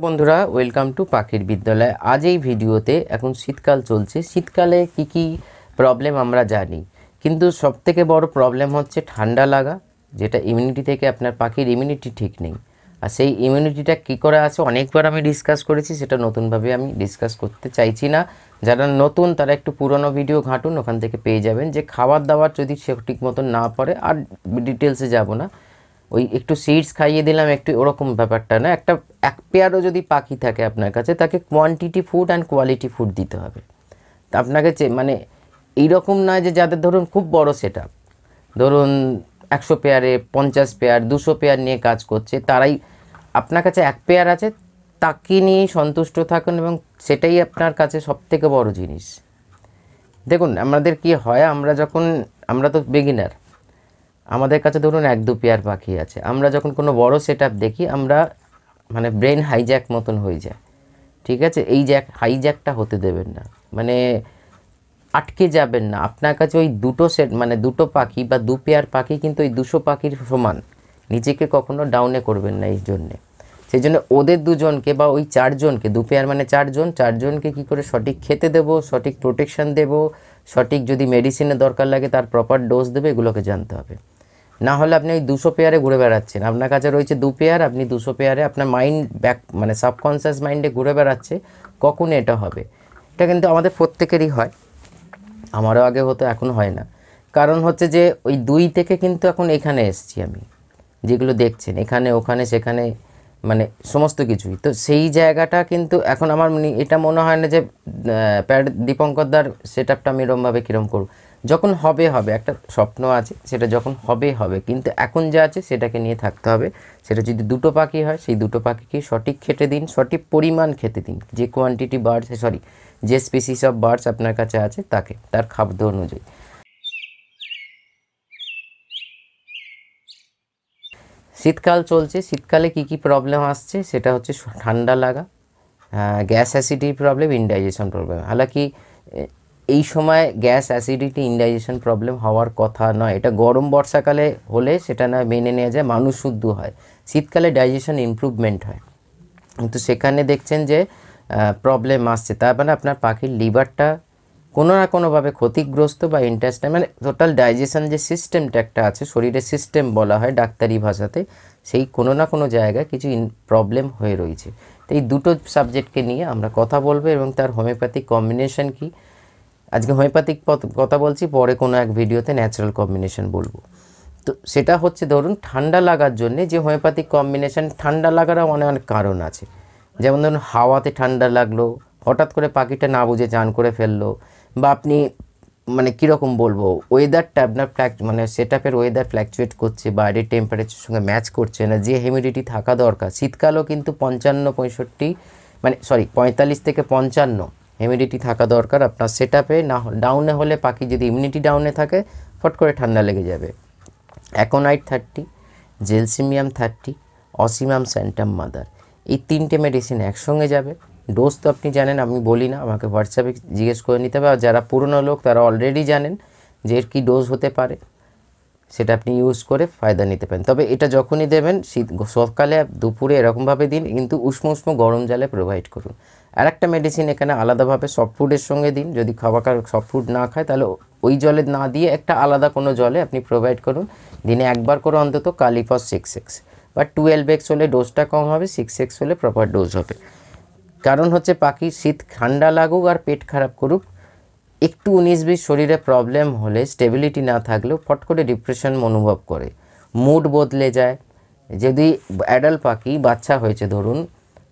বন্ধুরা, welcome to পাখির বিদ্যালয়। আজ এই ভিডিওতে এখন শীতকাল চলছে, শীতকালে কি প্রবলেম আমরা জানি, কিন্তু সবথেকে বড় প্রবলেম হচ্ছে ঠান্ডা লাগা, যেটা ইমিউনিটি থেকে আপনার পাখির ইমিউনিটি ঠিক নেই। আর সেই ইমিউনিটিটা কী করে আসে অনেকবার আমি ডিসকাস করেছি, সেটা নতুনভাবে আমি ডিসকাস করতে চাইছি না। যারা নতুন তারা একটু পুরনো ভিডিও ঘাঁটুন, ওখান থেকে পেয়ে যাবেন যে খাবার দাবার যদি সঠিক মতন না পড়ে, আর ডিটেলসে যাব না, ওই একটু সিডস খাইয়ে দিলাম একটু, ওরকম ব্যাপারটা না। এক পেয়ারও যদি পাখি থাকে আপনার কাছে, তাকে quantity food and quality food দিতে হবে। তা আপনাকে মানে এইরকম নয় যে যাদের ধরুন খুব বড় সেট আপ, ধরুন 100 পেয়ারে 50 পেয়ার 200 পেয়ার নিয়ে কাজ করছে, তারাই আপনার কাছে এক পেয়ার আছে, তাকে নিয়েই সন্তুষ্ট থাকুন, এবং সেটাই আপনার কাছে সবথেকে বড় জিনিস। দেখুন আমাদের কি হয়, আমরা তো বিগিনার, আমাদের কাছে ধরুন 1-2 পেয়ার পাখি আছে, আমরা যখন কোনো বড় সেট আপ দেখি, আমরা মানে ব্রেন হাইজ্যাক মতন হয়ে যায়। ঠিক আছে, এই হাইজ্যাকটা হতে দেবেন না, মানে আটকে যাবেন না। আপনার কাছে ওই দুটো পাখি বা 2 পেয়ার পাখি কিন্তু ওই 200 পাখির সমান, নিজেকে কখনো ডাউনে করবেন না। এই জন্যে সেই জন্য ওদের দুজনকে বা ওই 4 জনকে, 2 পেয়ার মানে 4 জনকে কী করে সঠিক খেতে দেবো, সঠিক প্রোটেকশান দেবো, সঠিক যদি মেডিসিনের দরকার লাগে তার প্রপার ডোজ দেবে, এগুলোকে জানতে হবে। না হলে আপনি ওই 200 পেয়ারে ঘুরে বেড়াচ্ছেন, আপনার কাছে রয়েছে 2 পেয়ার, আপনি 200 পেয়ারে আপনার মাইন্ড মানে সাবকনসিয়াস মাইন্ডে ঘুরে বেড়াচ্ছে, কখন এটা হবে। এটা কিন্তু আমাদের প্রত্যেকেরই হয়, আমারও আগে হতো, এখন হয় না। কারণ হচ্ছে যে ওই 2 থেকে কিন্তু এখন এখানে এসেছি আমি, যেগুলো দেখছেন এখানে ওখানে সেখানে, মানে সমস্ত কিছুই। তো সেই জায়গাটা কিন্তু এখন আমার এটা মনে হয় না যে দীপঙ্করদার সেট আপটা আমি এরমভাবে কীরম করব। যখন হবে একটা স্বপ্ন আছে, সেটা যখন হবে, কিন্তু এখন যা আছে সেটাকে নিয়ে থাকতে হবে। সেটা যদি 2টো পাখি হয়, সেই 2টো পাখিকে সঠিক খেতে দিন, সঠিক পরিমাণ খেতে দিন, যে কোয়ান্টিটি যে স্পিসিস অফ বার্ডস আপনার কাছে আছে তাকে তার খাদ্য অনুযায়ী। শীতকাল চলছে, শীতকালে কি প্রবলেম আসছে, সেটা হচ্ছে ঠান্ডা লাগা, gas acidity problem, indigestion problem. হালাকি এই সময় গ্যাস অ্যাসিডিটি ইনডাইজেশন প্রবলেম হওয়ার কথা নয়, এটা গরম বর্ষাকালে হলে সেটা না মেনে নেওয়া যায়, মানুষ শুদ্ধ হয়। শীতকালে ডাইজেশন ইমপ্রুভমেন্ট হয়, কিন্তু সেখানে দেখছেন যে প্রবলেম আসছে, তার মানে আপনার পাখির লিভারটা কোনো না কোনোভাবে ক্ষতিগ্রস্ত, বা ইন্টেস্টাইন মানে টোটাল ডাইজেশন যে সিস্টেমটা একটা আছে, শরীরের সিস্টেম বলা হয় ডাক্তারি ভাষাতে, সেই কোনো না কোনো জায়গায় কিছু প্রবলেম হয়ে রয়েছে। তো এই দুটো সাবজেক্টকে নিয়ে আমরা কথা বলবো, এবং তার হোমিওপ্যাথিক কম্বিনেশন কি। আজকে হোমিওপ্যাথিক কথা বলছি, পরে কোনো এক ভিডিওতে ন্যাচারাল কম্বিনেশন বলবো। তো সেটা হচ্ছে ধরুন ঠান্ডা লাগার জন্যে যে হোমিওপ্যাথিক কম্বিনেশন, ঠান্ডা লাগারও অনেক কারণ আছে। যেমন ধরুন হাওয়াতে ঠান্ডা লাগলো, হঠাৎ করে পাখিটা না বুঝে চান করে ফেললো, বা আপনি মানে কীরকম বলবো, ওয়েদারটা আপনার মানে সেট আপের ওয়েদার ফ্ল্যাকচুয়েট করছে, বাইরের টেম্পারেচারের সঙ্গে ম্যাচ করছে না, যে হিউমিডিটি থাকা দরকার। শীতকালেও কিন্তু 45 মানে 45 থেকে 55 হিউমিডিটি থাকা দরকার আপনার সেট আপে। না ডাউনে হলে পাখি যদি ইমিউনিটি ডাউনে থাকে, ফট করে ঠান্ডা লেগে যাবে। অ্যাকোনাইট 30, জেলসিমিয়াম 30, অসিমাম স্যান্টাম মাদার, এই 3টে মেডিসিন একসঙ্গে যাবে। ডোজ তো আপনি জানেন, আমি বলি না, আমাকে হোয়াটসঅ্যাপে জিজ্ঞেস করে নিতে হবে। আর যারা পুরনো লোক তারা অলরেডি জানেন যে এর কী ডোজ হতে পারে, সেটা আপনি ইউজ করে ফায়দা নিতে পারেন। তবে এটা যখনই দেবেন, সকালে দুপুরে এরকমভাবে দিন, কিন্তু উষ্ণ গরম জলে প্রোভাইড করুন। আর একটা মেডিসিন এখানে আলাদাভাবে সফট ফুডের সঙ্গে দিন, যদি সফট ফুড না খায় তাহলে ওই জলে না দিয়ে একটা আলাদা কোনো জলে আপনি প্রোভাইড করুন। দিনে একবার করে অন্তত কালিফস 6x বা 12x হলে ডোজটা কম হবে, 6x হলে প্রপার ডোজ হবে। কারণ হচ্ছে পাখি শীত ঠান্ডা লাগুক আর পেট খারাপ করুক, একটু 19-20 শরীরে প্রবলেম হলে, স্টেবিলিটি না থাকলেও ফট করে ডিপ্রেশন অনুভব করে, মুড বদলে যায়। যদি অ্যাডাল্ট পাখি বাচ্চা হয়েছে ধরুন,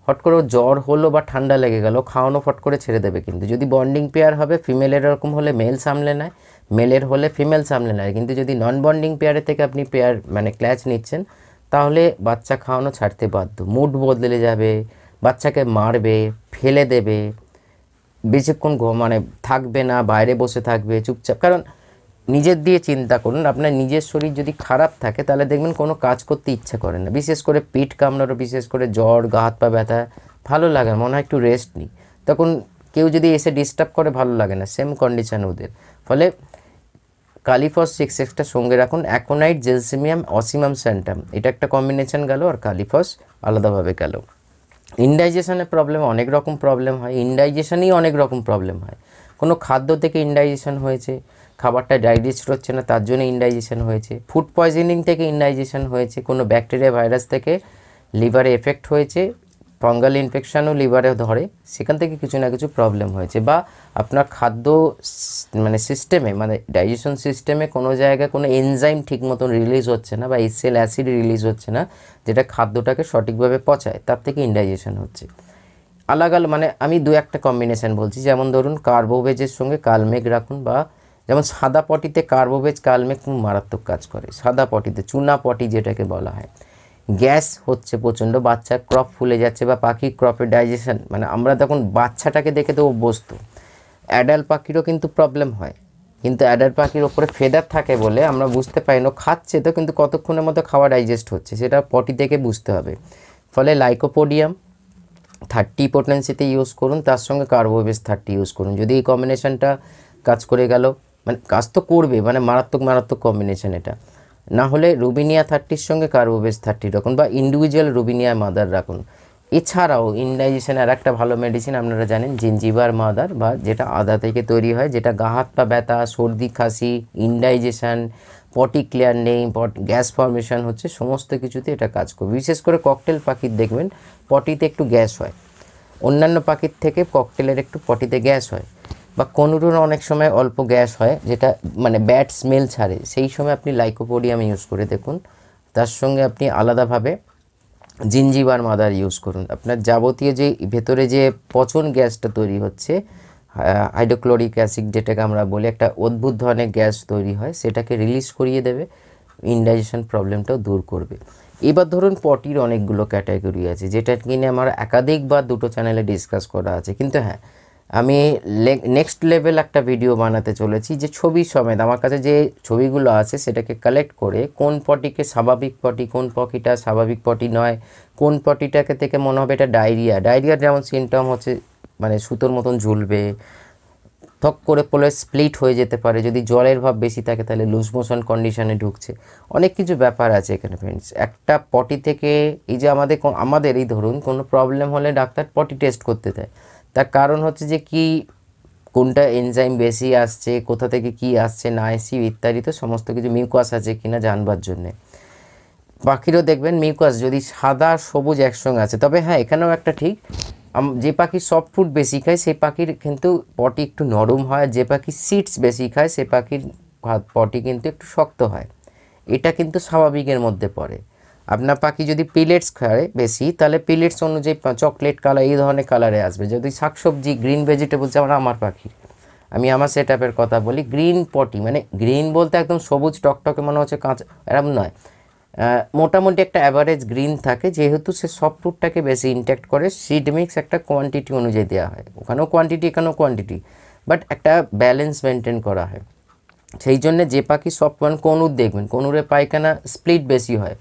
ফট করে জ্বর হলো বা ঠান্ডা লেগে গেল, খাওয়ানো ফট করে ছেড়ে দেবে। কিন্তু যদি বন্ডিং পেয়ার হবে, ফিমেলের এরকম হলে মেল সামলে নেয়, মেলের হলে ফিমেল সামলে নেয়। কিন্তু যদি নন বন্ডিং পেয়ারের থেকে আপনি পেয়ার মানে ক্ল্যাচ নিচ্ছেন, তাহলে বাচ্চা খাওয়ানো ছাড়তে বাধ্য, মুড বদলে যাবে, বাচ্চাকে মারবে, ফেলে দেবে, বেশিক্ষণ মানে থাকবে না, বাইরে বসে থাকবে চুপচাপ। কারণ নিজের দিয়ে চিন্তা করুন, আপনার নিজের শরীর যদি খারাপ থাকে, তাহলে দেখবেন কোনো কাজ করতে ইচ্ছা করে না, বিশেষ করে পেট কামড়ানো, বিশেষ করে জ্বর, গা হাত পা ব্যথা, ভালো লাগে, মনে হয় একটু রেস্ট নিই। তখন কেউ যদি এসে ডিস্টার্ব করে, ভালো লাগে না, সেম কন্ডিশান ওদের। ফলে কালিফস 6xটা সঙ্গে রাখুন, অ্যাকোনাইট, জেলসিমিয়াম, অসিমাম স্যান্টাম, এটা একটা কম্বিনেশন গেল, আর কালিফস আলাদাভাবে গেল। ইনডাইজেশনের প্রবলেম অনেক রকম প্রবলেম হয়, ইনডাইজেশনেই অনেক রকম প্রবলেম হয়। কোনো খাদ্য থেকে ইনডাইজেশন হয়েছে, খাবারটা ডাইজেস্ট হচ্ছে না তার জন্য ইনডাইজেশন হয়েছে, ফুড পয়জনিং থেকে ইনডাইজেশন হয়েছে, কোনো ব্যাকটেরিয়া ভাইরাস থেকে লিভারে এফেক্ট হয়েছে, ফাঙ্গাল ইনফেকশানও লিভারে ধরে, সেখান থেকে কিছু না কিছু প্রবলেম হয়েছে, বা আপনার খাদ্য মানে সিস্টেমে মানে ডাইজেশন সিস্টেমে কোনো জায়গায় কোনো এনজাইম ঠিক মতন রিলিজ হচ্ছে না বা এসএল অ্যাসিড রিলিজ হচ্ছে না যেটা খাদ্যটাকে সঠিকভাবে পচায়, তার থেকে ইনডাইজেশন হচ্ছে। আলাদা মানে আমি দু একটা কম্বিনেশান বলছি, যেমন ধরুন কার্বোভেজের সঙ্গে কালমেঘ রাখুন, বা যেমন সাদা পটিতে কার্বোভেজ কালমেঘ খুব মারাত্মক কাজ করে, সাদা পটিতে চুনা পটি যেটাকে বলা হয়। গ্যাস হচ্ছে প্রচণ্ড, বাচ্চার ক্রপ ফুলে যাচ্ছে বা পাখির ক্রপের ডাইজেশন, মানে আমরা তখন বাচ্চাটাকে দেখে তো অভ্যস্ত, অ্যাডাল্ট পাখিরও কিন্তু প্রবলেম হয়, কিন্তু অ্যাডাল্ট পাখির ওপরে ফেদার থাকে বলে আমরা বুঝতে পারি না, খাচ্ছে তো কিন্তু কতক্ষণের মতো খাওয়া ডাইজেস্ট হচ্ছে সেটা পটি থেকে বুঝতে হবে। ফলে লাইকোপোডিয়াম 30 পোটেন্সিতে ইউজ করুন, তার সঙ্গে কার্বোভেজ 30 ইউজ করুন। যদি এই কম্বিনেশানটা কাজ করে গেল, মানে কাজ তো করবে, মানে মারাত্মক কম্বিনেশান এটা। না হলে রুবিনিয়া 30-র সঙ্গে কার্বোভেজ 30 রাখুন, বা ইন্ডিভিজুয়াল রুবিনিয়া মাদার রাখুন। এছাড়াও ইনডাইজেশনের আর একটা ভালো মেডিসিন আপনারা জানেন জিঞ্জিবার মাদার, বা যেটা আদা থেকে তৈরি হয়, যেটা গা হাত পা ব্যথা, সর্দি কাশি, ইনডাইজেশন, পটি ক্লিয়ার নেই, গ্যাস ফর্মেশন হচ্ছে, সমস্ত কিছুতে এটা কাজ করবে। বিশেষ করে ককটেল পাখির দেখবেন পটিতে একটু গ্যাস হয়, অন্যান্য পাখির থেকে ককটেলের একটু পটিতে গ্যাস হয়, বা কনুরুর অনেক সময় অল্প গ্যাস হয়, যেটা মানে ব্যাড স্মেল ছাড়ে, সেই সময় আপনি লাইকোপোডিয়াম ইউজ করে দেখুন। তার সঙ্গে আপনি আলাদাভাবে জিঞ্জিবার মাদার ইউজ করুন। আপনার যাবতীয় যে ভেতরে যে পচন গ্যাসটা তৈরি হচ্ছে, হাইড্রোক্লোরিক অ্যাসিড যেটাকে আমরা বলি, একটা অদ্ভুত ধরনের গ্যাস তৈরি হয়, সেটাকে রিলিজ করিয়ে দেবে, ইনডাইজেশন প্রবলেমটাও দূর করবে। এবার ধরুন পটির অনেকগুলো ক্যাটাগরি আছে, যেটা কিনে আমার একাধিকবার দুটো চ্যানেলে ডিসকাস করা আছে, কিন্তু হ্যাঁ আমি নেক্সট লেভেল একটা ভিডিও বানাতে চলেছি, যে ছবি সমেত আমার কাছে যে ছবিগুলো আছে সেটাকে কালেক্ট করে কোন পটিকে স্বাভাবিক পটি, কোন পটিটা স্বাভাবিক পটি নয়, কোন পটিটাকে থেকে মনে হবে এটা ডায়রিয়ার যেমন সিমটম হচ্ছে, মানে সুতোর মতন ঝুলবে, থক করে পড়লে স্প্লিট হয়ে যেতে পারে, যদি জলের ভাব বেশি থাকে তাহলে লুজ মোশন কন্ডিশনে ঢুকছে, অনেক কিছু ব্যাপার আছে এখানে ফ্রেন্ডস। একটা পটি থেকে এই যে আমাদের এই ধরুন কোনো প্রবলেম হলে ডাক্তার পটি টেস্ট করতে দেয়, তার কারণ হচ্ছে যে কি কোনটা এনজাইম বেশি আসছে, কোথা থেকে কি আসছে না আসছে ইত্যাদি, তো সমস্ত কিছু মিউকাস আছে কিনা জানবার জন্যে। পাখিরও দেখবেন মিউকাস যদি সাদা সবুজ একসঙ্গে আছে, তবে হ্যাঁ এখানেও একটা ঠিক, যে পাখি সফট ফুড বেশি খায় সেই পাখির কিন্তু পটি একটু নরম হয়, যে পাখি সিডস বেশি খায় সে পাখির পটি কিন্তু একটু শক্ত হয়, এটা কিন্তু স্বাভাবিকের মধ্যে পড়ে। আপনার পাখি যদি পিলেটস খায় বেশি, তাহলে পিলেটস অনুযায়ী চকলেট কালার এই ধরনের কালারে আসবে। যদি শাকসবজি গ্রিন ভেজিটেবলস, যেমন আমার পাখির, আমি আমার সেট আপের কথা বলি, গ্রিন পটি মানে গ্রিন বলতে একদম সবুজ টকটকে মনে হচ্ছে কাঁচা, এরকম নয়, মোটামুটি একটা অ্যাভারেজ গ্রিন থাকে, যেহেতু সে সব ফ্রুটটাকে বেশি ইনটেক্ট করে, সিড মিক্স একটা কোয়ান্টিটি অনুযায়ী দেওয়া হয়, ওখানেও কোয়ান্টিটি এখানেও কোয়ান্টিটি, বাট একটা ব্যালেন্স মেনটেন করা হয়। সেই জন্যে যে পাখি সব কনুর দেখবেন, কনুরে পায়খানা স্প্লিট বেশি হয়,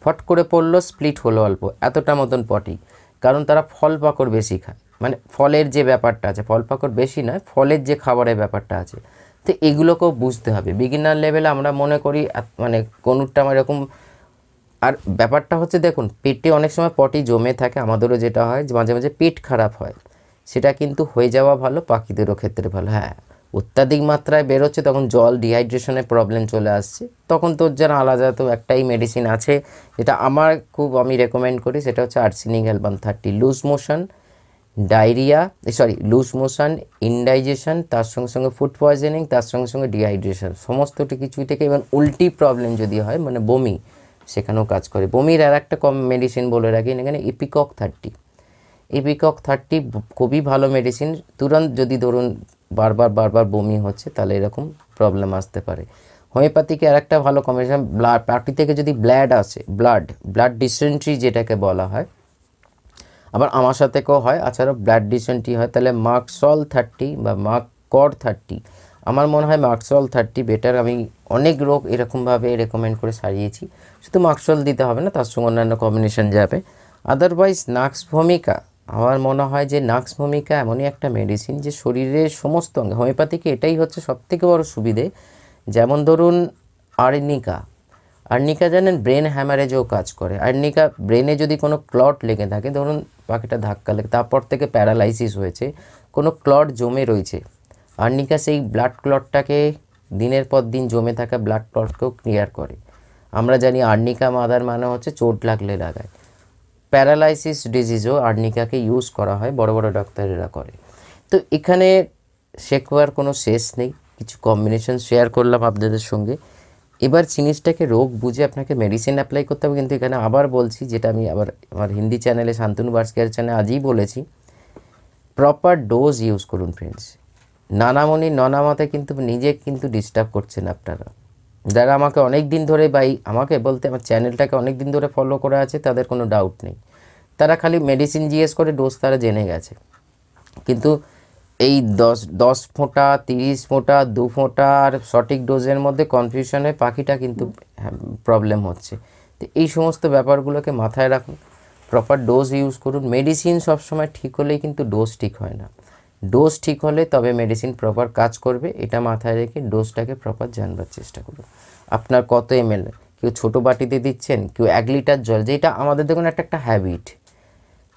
ফট করে পড়লো স্প্লিট হলো অল্প, এতটা মতন পটি, কারণ তারা ফল পাকড় বেশি খায়, মানে ফলের যে ব্যাপারটা আছে, ফল পাকড় বেশি নয়, ফলের যে খাবারের ব্যাপারটা আছে, তো এগুলোকেও বুঝতে হবে। বিগিনার লেভেলে আমরা মনে করি মানে কনুরটা আমার এরকম, আর ব্যাপারটা হচ্ছে দেখুন পেটে অনেক সময় পটি জমে থাকে, আমাদেরও যেটা হয় যে মাঝে মাঝে পেট খারাপ হয়, সেটা কিন্তু হয়ে যাওয়া ভালো, পাখিদেরও ক্ষেত্রে ভালো। হ্যাঁ অত্যাধিক মাত্রায় বেরোচ্ছে তখন জল ডিহাইড্রেশনের প্রবলেম চলে আসছে, তখন তোর যেন আলাদা তো একটাই মেডিসিন আছে, যেটা আমি রেকমেন্ড করি, সেটা হচ্ছে arsenic album 30। Loose motion, diarrhoea, loose motion, indigestion, তার সঙ্গে সঙ্গে ফুড পয়জনিং, তার সঙ্গে সঙ্গে ডিহাইড্রেশন, সমস্তটি কিছুই থেকে, এবং উল্টি প্রবলেম যদি হয় মানে বমি, সেখানেও কাজ করে। বমির আর একটা কম মেডিসিন বলে রাখি এখানে, ইপিকক 30 খুবই ভালো মেডিসিন, তুরন্ত যদি ধরুন বারবার বমি হচ্ছে তাহলে এরকম প্রবলেম আসতে পারে। হোমিওপ্যাথিকে আর একটা ভালো কম্বিনেশন, পার্টি থেকে যদি ব্লাড আসে, ব্লাড ডিসেন্ট্রি যেটাকে বলা হয়, আবার আমার সাথেও হয়, আচ্ছা ব্লাড ডিসেন্ট্রি হয়, তাহলে মার্কসল 30 বা মার্ককর 30, আমার মনে হয় মার্কসল 30 বেটার। আমি অনেক রোগ এরকমভাবে রেকমেন্ড করে সারিয়েছি, শুধু মার্কসল দিতে হবে না, তার সঙ্গে অন্যান্য কম্বিনেশন যাবে। আদারওয়াইজ নাক্স ভূমিকা, আমার মনে হয় যে নাক্স ভূমিকা এমনই একটা মেডিসিন যে শরীরের সমস্ত অঙ্গে, হোমিওপ্যাথিকে এটাই হচ্ছে সবথেকে বড় সুবিধে। যেমন ধরুন আর্নিকা জানেন ব্রেন হ্যামারেজেও কাজ করে। আর্নিকা ব্রেনে যদি কোনো ক্লট লেগে থাকে, ধরুন পাখিটা ধাক্কা লেগে তারপর থেকে প্যারালাইসিস হয়েছে, কোনো ক্লট জমে রয়েছে। আর্নিকা সেই ব্লাড ক্লটটাকে দিনের পর দিন জমে থাকা ব্লাড ক্লটকেও ক্লিয়ার করে। আমরা জানি আর্নিকা মাদার মানে হচ্ছে চোট লাগলে লাগায়। প্যারালাইসিস ডিজিজও আর্নিকাকে ইউজ করা হয়, বড় বড় ডাক্তারেরা করে। তো এখানে শেখার কোনো শেষ নেই, কিছু কম্বিনেশন শেয়ার করলাম আপনাদের সঙ্গে। এবার জিনিসটাকে রোগ বুঝে আপনাকে মেডিসিন অ্যাপ্লাই করতে হবে। কিন্তু এখানে আবার বলছি, যেটা আমি আবার আমার হিন্দি চ্যানেলে শান্তনু বার্ডস কেয়ার চ্যানেলে আজই বলেছি, প্রপার ডোজ ইউজ করুন ফ্রেন্ডস। নানামণি ননামাতে কিন্তু নিজে কিন্তু ডিস্টার্ব করছেন আপনারা, যারা আমাকে অনেক দিন ধরে আমাকে বলতে আমার চ্যানেলটাকে অনেক দিন ধরে ফলো করে আছে, তাদের কোনো ডাউট নেই। তারা খালি মেডিসিন জিজ্ঞেস করে ডোজ তারা জেনে গেছে। কিন্তু এই 10 ফোঁটা 30 ফোঁটা 2 ফোঁটা আর সঠিক ডোজের মধ্যে কনফিউশনে পাখিটা কিন্তু প্রবলেম হচ্ছে। তো এই সমস্ত ব্যাপারগুলোকে মাথায় রাখুন, প্রপার ডোজ ইউজ করুন। মেডিসিন সবসময় ঠিক হলেই কিন্তু ডোজ ঠিক হয় না, ডোজ ঠিক হলে তবে মেডিসিন প্রপার কাজ করবে। এটা মাথায় রেখে ডোজটাকে প্রপার জানবার চেষ্টা করুন। আপনার কত ml, কেউ ছোটো বাটিতে দিচ্ছেন, কেউ 1 লিটার জল, যেটা আমাদের দেখুন একটা হ্যাবিট।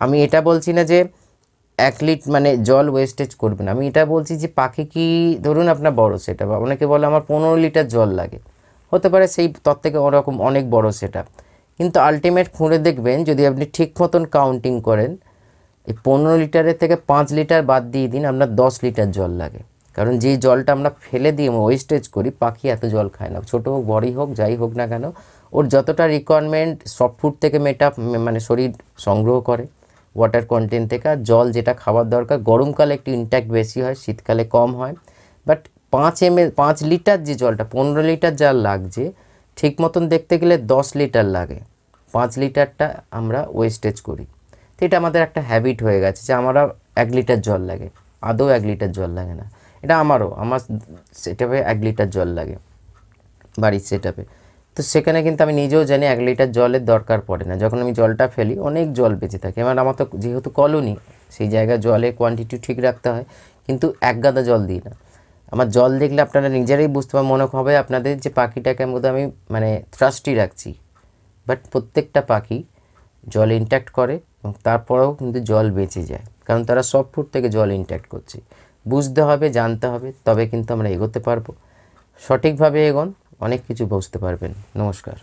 আমি এটা বলছি না যে 1 লিটার মানে জল ওয়েস্টেজ করবেন, আমি এটা বলছি যে পাখি কি ধরুন আপনার বড় সেটা, বা অনেকে বলে আমার 15 লিটার জল লাগে, হতে পারে সেই তর থেকে ওরকম অনেক বড় সেটা। কিন্তু আলটিমেট খুঁড়ে দেখবেন যদি আপনি ঠিক মতন কাউন্টিং করেন, এই 15 লিটারের থেকে 5 লিটার বাদ দিয়ে দিন, আপনার 10 লিটার জল লাগে। কারণ যেই জলটা আমরা ফেলে দিয়ে ওয়েস্টেজ করি, পাখি এত জল খায় না, ছোটো হোক বড়ই হোক যাই হোক না কেন, ওর যতটা রিকোয়ারমেন্ট সফট ফুড থেকে মানে শরীর সংগ্রহ করে ওয়াটার কন্টেন্ট থেকে। আর জল যেটা খাবার দরকার গরমকালে একটু ইনট্যাক্ট বেশি হয়, শীতকালে কম হয়। বাট 5 লিটার যে জলটা 15 লিটার যা লাগছে, ঠিক মতন দেখতে গেলে 10 লিটার লাগে, 5 লিটারটা আমরা ওয়েস্টেজ করি। তো এটা আমাদের একটা হ্যাবিট হয়ে গেছে যে আমরা 1 লিটার জল লাগে, আদৌ 1 লিটার জল লাগে না। এটা আমার সেটআপে 1 লিটার জল লাগে বাড়ির সেটআপে। তো সেখানে কিন্তু আমি নিজেও জানি 1 লিটার জলের দরকার পড়ে না, যখন আমি জলটা ফেলি অনেক জল বেঁচে থাকে। এবার আমার তো যেহেতু কলোনি, সেই জায়গায় জলের কোয়ান্টিটি ঠিক রাখতে হয়, কিন্তু 1 গাদা জল দিই না। আমার জল দেখলে আপনারা নিজেরাই বুঝতে পারবেন, মনে হবে আপনাদের যে পাখিটাকে আমি মানে ট্রাস্টি রাখছি। বাট প্রত্যেকটা পাখি জল ইনট্যাক্ট করে এবং তারপরেও কিন্তু জল বেঁচে যায়, কারণ তারা সফট ফুড থেকে জল ইনট্যাক্ট করছে। বুঝতে হবে, জানতে হবে, তবে কিন্তু আমরা এগোতে পারবো। সঠিকভাবে এগোন, অনেক কিছু বুঝতে পারবেন। নমস্কার।